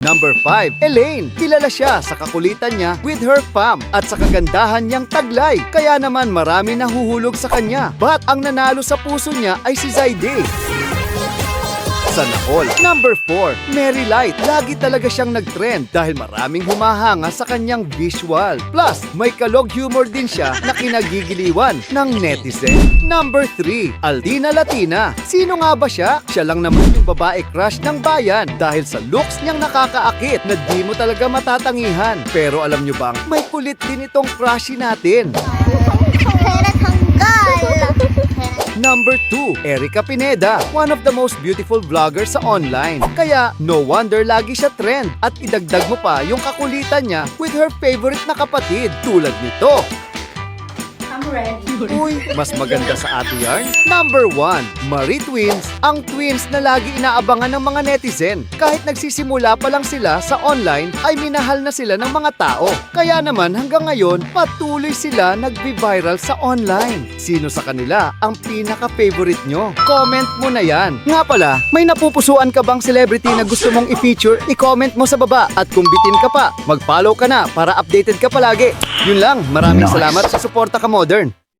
Number 5, Elaine. Kilala siya sa kakulitan niya with her fam at sa kagandahan niyang taglay. Kaya naman marami nahuhulog sa kanya. But ang nanalo sa puso niya ay si Zayde. Sana all. Number 4, Mary Light. Lagi talaga siyang nag-trend dahil maraming humahanga sa kanyang visual. Plus, may kalog humor din siya na kinagigiliwan ng netizen. Number 3, Aldina Latina. Sino nga ba siya? Siya lang naman yung babae crush ng bayan dahil sa looks niyang nakakaakit na di mo talaga matatangihan. Pero alam nyo bang, may kulit din itong crushie natin. Number 2, Erica Pineda, one of the most beautiful vloggers sa online. Kaya, no wonder lagi siya trend. At idagdag mo pa yung kakulitan niya with her favorite na kapatid, tulad nito. I'm ready. Uy, mas maganda sa Ate Yarn. Number 1, Marie Twins. Ang twins na lagi inaabangan ng mga netizen. Kahit nagsisimula pa lang sila sa online, ay minahal na sila ng mga tao. Kaya naman hanggang ngayon, patuloy sila nagbi-viral sa online. Sino sa kanila ang pinaka-favorite nyo? Comment mo na yan. Nga pala, may napupusuan ka bang celebrity na gusto mong i-feature? I-comment mo sa baba. At kung bitin ka pa, mag-follow ka na para updated ka palagi. Yun lang, maraming salamat sa suporta ka, Modern.